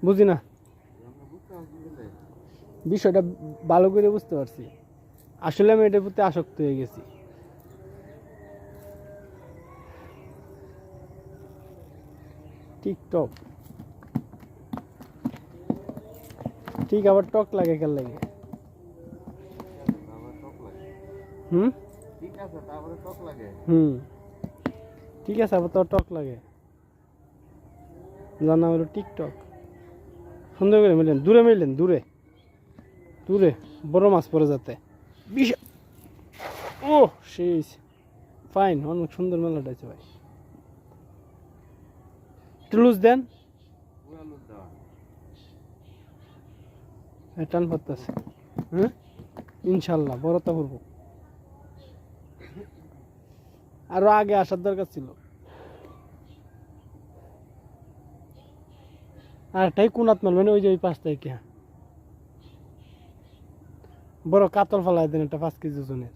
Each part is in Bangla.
বুঝি না বিষয়টা ভালো করে বুঝতে পারছি আসলে আমি এটার প্রতি আসক্ত হয়ে গেছি টিকটক ঠিক আবার টক লাগে কেন লাগে হুম ঠিক আছে তারপরে টক লাগে ঠিক আছে আবার তো টক লাগে যার নাম হলো টিকটক সুন্দর করে মিললেন দূরে দূরে বড় মাছ পড়ে যাতে বিশাল ও সেই ফাইন অনেক সুন্দর মেলাটা আছে ভাই একটু লুজ দেন টান পড়তেছে হ্যাঁ ইনশাল্লাহ বড়টা করবো আরো আগে আসার দরকার ছিল আর একটাই কোনাত মারবেন ওই যে ওই 5 থেকে বড় কাতল ফেলাই দেন একটা 5 কেজি ওজনের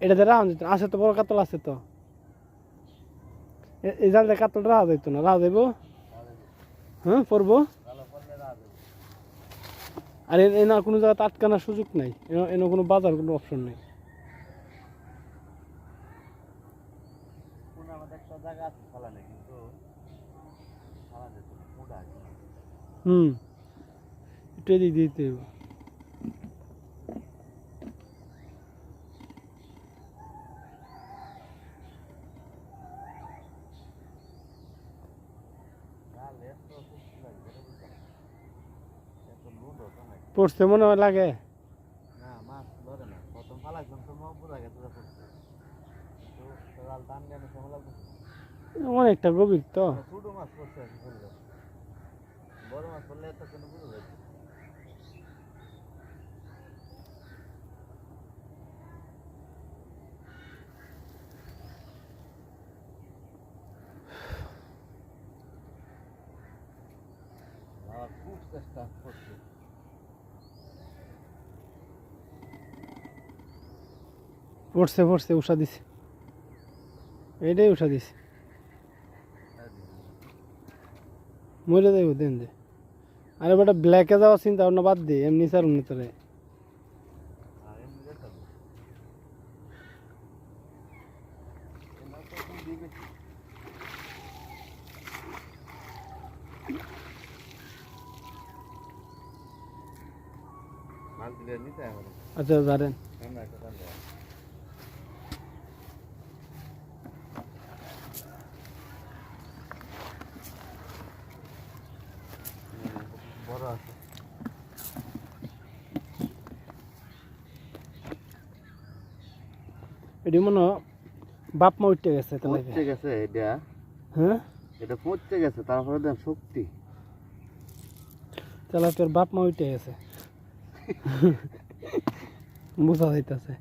এটাতে রাউন্ড আছে তো বড় কাতল আছে তো এই জালটা কাতল রাহা যাইতো না রাহা যাইব হ্যাঁ পড়বো আর এনা কোনো জায়গায় আটকানোর সুযোগ নাই এনে কোনো বাজার কোনো অপশন নেই একটু এদিক দিতে হবে পড়ছে মনে হয় লাগে না মাছ ধরে না প্রথম ফালাইছিলাম তো বোঝা গেছে পড়ছে কিন্তু জাল টান দিয়ে সময় লাগবে অনেকটা গভীর তো ছোট মাছ পড়ছে বড় মাছ পড়লে এত কোনো বোঝা যাচ্ছে খুব চেষ্টা করছে পড়ছে উষা দিছে এটাই উষা দিছে মরে যাইব দেন যে আরে বেটা ব্ল্যাকে যাওয়ার চিন্তা ভাবনা বাদ দে এমনি স্যার উনি তোরে আচ্ছা জানেন বড় আছে এটি মনে বাপ মা উঠতে গেছে পড়তে গেছে এটা হ্যাঁ এটা পড়তে গেছে তারপরে দেন শক্তি তাহলে তোর বাপ মা উঠে গেছে বোঝা যাইতেছে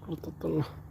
করতো তো না